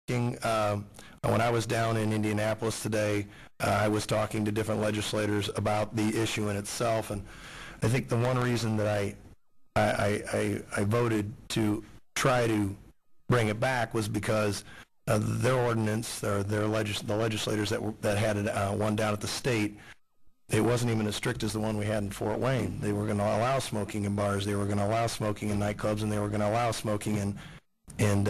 When I was down in Indianapolis today, I was talking to different legislators about the issue in itself, and I think the one reason that I voted to try to bring it back was because their ordinance, or the legislators that had one down at the state, it wasn't even as strict as the one we had in Fort Wayne. They were going to allow smoking in bars, they were going to allow smoking in nightclubs, and they were going to allow smoking in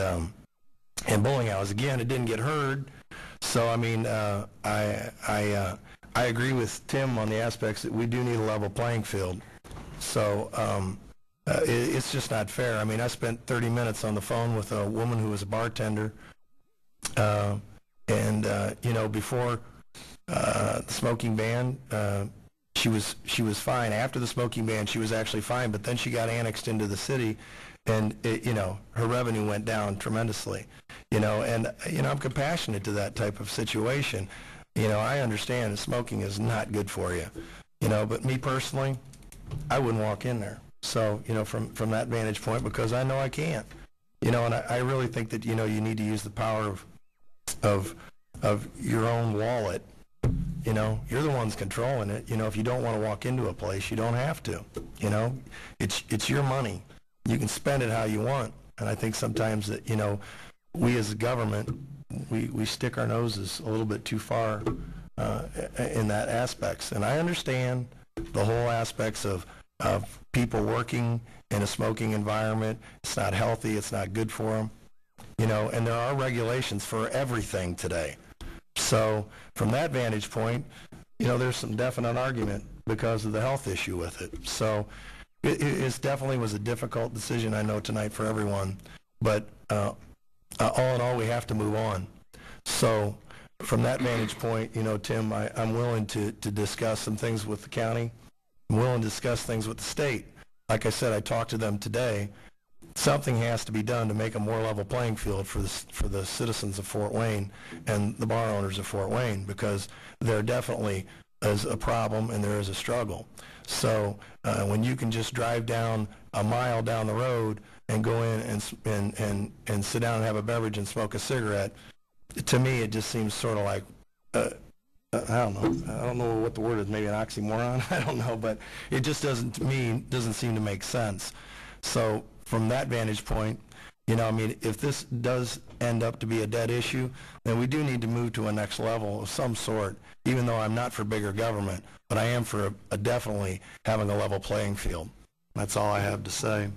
bowling alleys. Again, it didn't get heard. So I mean, I agree with Tim on the aspects that we do need a level playing field. So it's just not fair. I mean, I spent 30 minutes on the phone with a woman who was a bartender, you know, before the smoking ban, she was fine. After the smoking ban, she was actually fine, but then she got annexed into the city, and you know, her revenue went down tremendously. You know, and you know, I'm compassionate to that type of situation. You know, I understand that smoking is not good for you. You know, but me personally, I wouldn't walk in there. So, you know, from that vantage point, because I know I can't. You know, and I really think that, you know, you need to use the power of your own wallet. You know, you're the ones controlling it. You know, if you don't want to walk into a place, you don't have to. You know, it's your money. You can spend it how you want. And I think sometimes that, you know, we as a government, we stick our noses a little bit too far in that aspects. And I understand the whole aspects of people working in a smoking environment. It's not healthy. It's not good for them. You know, and there are regulations for everything today. So from that vantage point, you know, there's some definite argument because of the health issue with it. So it definitely was a difficult decision, I know, tonight for everyone. But all in all, we have to move on. So from that vantage point, you know, Tim, I'm willing to discuss some things with the county. I'm willing to discuss things with the state. Like I said, I talked to them today. Something has to be done to make a more level playing field for the citizens of Fort Wayne and the bar owners of Fort Wayne, because there definitely is a problem and there is a struggle. So when you can just drive down a mile down the road and go in and sit down and have a beverage and smoke a cigarette, to me it just seems sort of like I don't know what the word is, maybe an oxymoron, I don't know, but it just doesn't seem to make sense. So from that vantage point, you know, I mean, if this does end up to be a dead issue, then we do need to move to a next level of some sort, even though I'm not for bigger government, but I am for definitely having a level playing field. That's all I have to say.